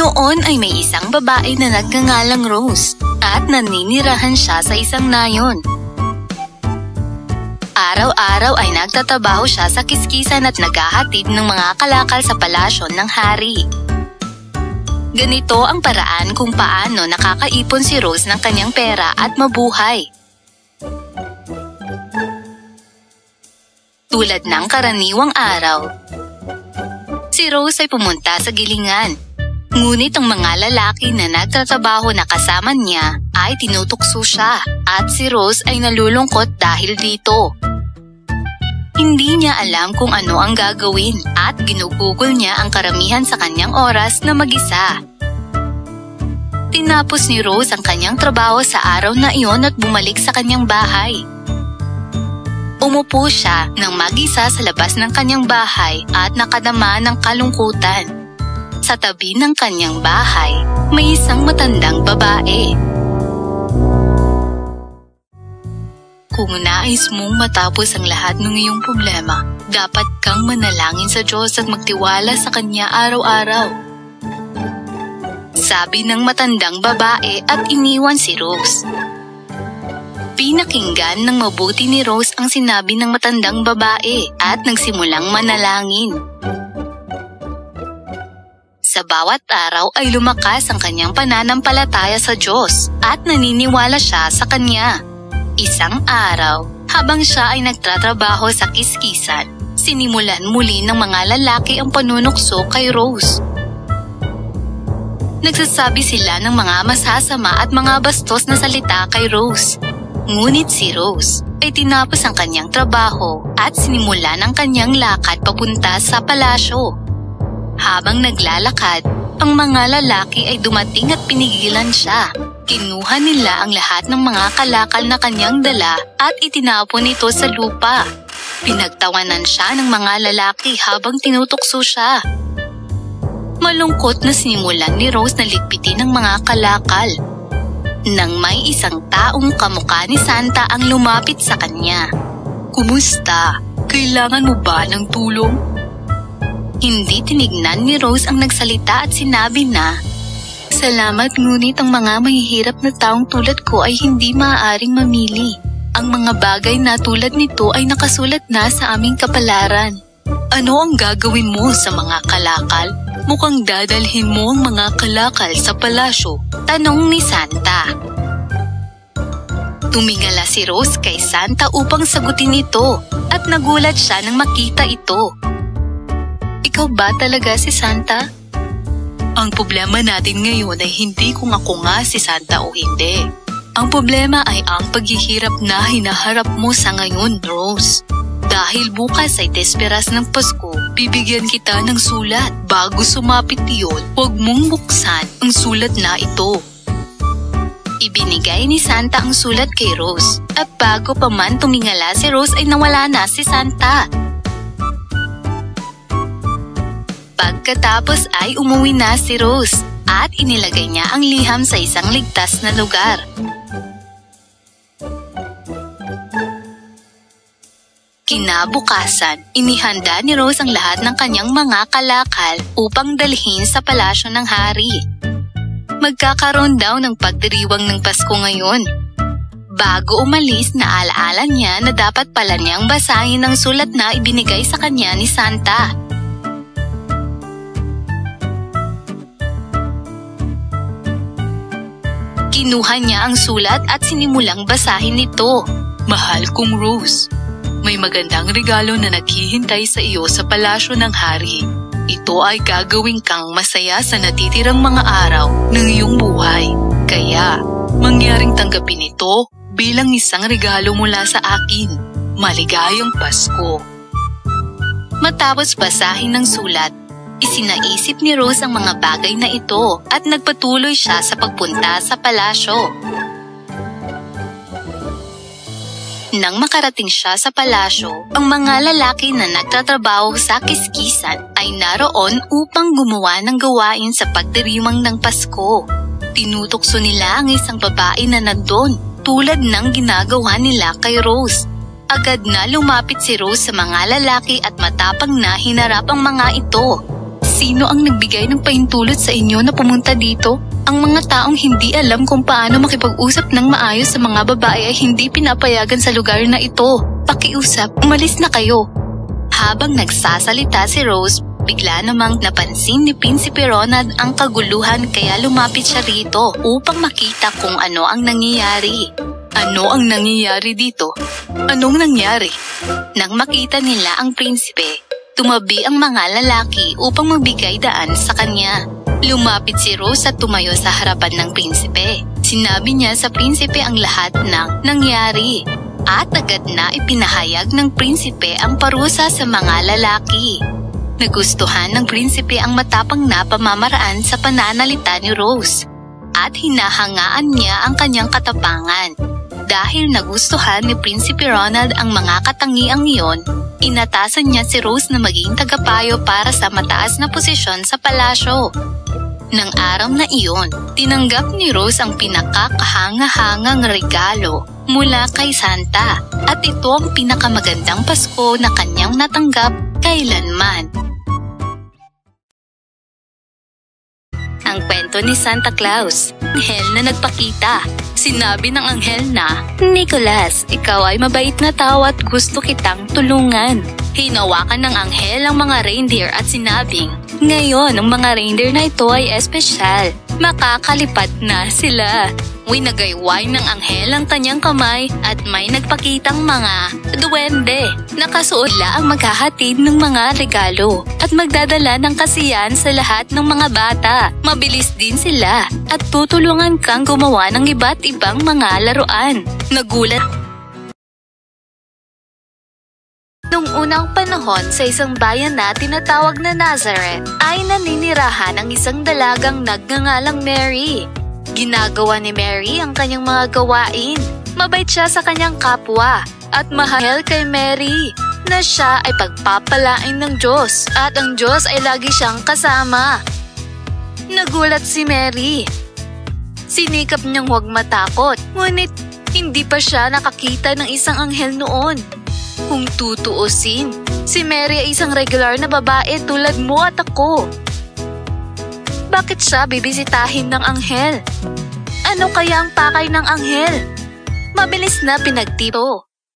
Noon ay may isang babae na nagngangalang Rose at naninirahan siya sa isang nayon. Araw-araw ay nagtatrabaho siya sa kiskisan at naghahatid ng mga kalakal sa palasyo ng hari. Ganito ang paraan kung paano nakakaipon si Rose ng kanyang pera at mabuhay. Tulad ng karaniwang araw, si Rose ay pumunta sa gilingan. Ngunit ang mga lalaki na nagtatrabaho na kasama niya ay tinutukso siya at si Rose ay nalulungkot dahil dito. Hindi niya alam kung ano ang gagawin at ginugugol niya ang karamihan sa kanyang oras na mag-isa. Tinapos ni Rose ang kanyang trabaho sa araw na iyon at bumalik sa kanyang bahay. Umupo siya nang mag-isa sa labas ng kanyang bahay at nakadama ng kalungkutan. Sa tabi ng kanyang bahay, may isang matandang babae. Kung nais mong matapos ang lahat ng iyong problema, dapat kang manalangin sa Diyos at magtiwala sa Kanya araw-araw. Sabi ng matandang babae at iniwan si Rose. Pinakinggan ng mabuti ni Rose ang sinabi ng matandang babae at nagsimulang manalangin. Sa bawat araw ay lumakas ang kanyang pananampalataya sa Diyos at naniniwala siya sa Kanya. Isang araw, habang siya ay nagtatrabaho sa kiskisan, sinimulan muli ng mga lalaki ang panunukso kay Rose. Nagsasabi sila ng mga masasama at mga bastos na salita kay Rose. Ngunit si Rose ay tinapos ang kanyang trabaho at sinimulan ang kanyang lakad papunta sa palasyo. Habang naglalakad, ang mga lalaki ay dumating at pinigilan siya. Kinuha nila ang lahat ng mga kalakal na kanyang dala at itinapon ito sa lupa. Pinagtawanan siya ng mga lalaki habang tinutukso siya. Malungkot na sinimulan ni Rose na ligpitin ang mga kalakal. Nang may isang taong kamukha ni Santa ang lumapit sa kanya. "Kumusta? Kailangan mo ba ng tulong?" Hindi tinignan ni Rose ang nagsalita at sinabi na, "Salamat, ngunit ang mga mahihirap na taong tulad ko ay hindi maaaring mamili. Ang mga bagay na tulad nito ay nakasulat na sa aming kapalaran." "Ano ang gagawin mo sa mga kalakal? Mukhang dadalhin mo ang mga kalakal sa palasyo," tanong ni Santa. Tumingala si Rose kay Santa upang sagutin ito at nagulat siya nang makita ito. "Ikaw ba talaga si Santa?" "Ang problema natin ngayon ay hindi kung ako nga si Santa o hindi. Ang problema ay ang paghihirap na hinaharap mo sa ngayon, Rose. Dahil bukas ay desperas ng Pasko, bibigyan kita ng sulat. Bago sumapit iyon, huwag mong buksan ang sulat na ito." Ibinigay ni Santa ang sulat kay Rose at bago pa man tumingala si Rose ay nawala na si Santa. Pagkatapos ay umuwi na si Rose at inilagay niya ang liham sa isang ligtas na lugar. Kinabukasan, inihanda ni Rose ang lahat ng kanyang mga kalakal upang dalhin sa palasyo ng hari. Magkakaroon daw ng pagdiriwang ng Pasko ngayon. Bago umalis, naalaala niya na dapat pala niyang basahin ang sulat na ibinigay sa kanya ni Santa. Kinuha niya ang sulat at sinimulang basahin ito. "Mahal kong Rose, may magandang regalo na naghihintay sa iyo sa palasyo ng hari. Ito ay gagawin kang masaya sa natitirang mga araw ng iyong buhay. Kaya, mangyaring tanggapin ito bilang isang regalo mula sa akin. Maligayang Pasko." Matapos basahin ng sulat, isinaisip ni Rose ang mga bagay na ito at nagpatuloy siya sa pagpunta sa palasyo. Nang makarating siya sa palasyo, ang mga lalaki na nagtatrabaho sa kiskisan ay naroon upang gumawa ng gawain sa pagdiriwang ng Pasko. Tinutokso nila ang isang babae na nandun, tulad ng ginagawa nila kay Rose. Agad na lumapit si Rose sa mga lalaki at matapang na hinarap ang mga ito. sino ang nagbigay ng pahintulot sa inyo na pumunta dito? Ang mga taong hindi alam kung paano makipag-usap ng maayos sa mga babae ay hindi pinapayagan sa lugar na ito. Pakiusap, umalis na kayo. Habang nagsasalita si Rose, bigla namang napansin ni Prinsipe Ronald ang kaguluhan kaya lumapit siya rito upang makita kung ano ang nangyayari. Ano ang nangyayari dito? Anong nangyari? Nang makita nila ang prinsipe, tumabi ang mga lalaki upang magbigay daan sa kanya. Lumapit si Rose at tumayo sa harapan ng prinsipe. Sinabi niya sa prinsipe ang lahat ng nangyari. At agad na ipinahayag ng prinsipe ang parusa sa mga lalaki. Nagustuhan ng prinsipe ang matapang na pamamaraan sa pananalita ni Rose. At hinahangaan niya ang kanyang katapangan. Dahil nagustuhan ni Prinsipe Ronald ang mga katangiang iyon, inatasan niya si Rose na maging tagapayo para sa mataas na posisyon sa palasyo. Nang araw na iyon, tinanggap ni Rose ang pinakakahangahangang regalo mula kay Santa at ito ang pinakamagandang Pasko na kanyang natanggap kailanman. Ang kwento ni Santa Claus, anghel na nagpakita. Sinabi ng anghel na, Nicholas, ikaw ay mabait na tao at gusto kitang tulungan. Hinawakan ng anghel ang mga reindeer at sinabing, ngayon ang mga reindeer na ito ay espesyal. Makakalipad na sila. Winagayway ng anghel ang kanyang kamay at may nagpakitang mga duwende. Nakasuot ang maghahatid ng mga regalo at magdadala ng kasiyahan sa lahat ng mga bata. Mabilis din sila at tutulungan kang gumawa ng iba't ibang mga laruan. Nagulat. Nung unang panahon sa isang bayan na tinatawag na Nazareth, ay naninirahan ang isang dalagang nagngangalang Mary. Ginagawa ni Mary ang kanyang mga gawain. Mabait siya sa kanyang kapwa at mahal kay Mary na siya ay pagpapalain ng Diyos at ang Diyos ay lagi siyang kasama. Nagulat si Mary. Sinikap niyang huwag matakot, ngunit hindi pa siya nakakita ng isang anghel noon. Kung tutuusin, si Mary ay isang regular na babae tulad mo at ako. Bakit siya bibisitahin ng anghel? Ano kaya ang pakay ng anghel? Mabilis na pinagtito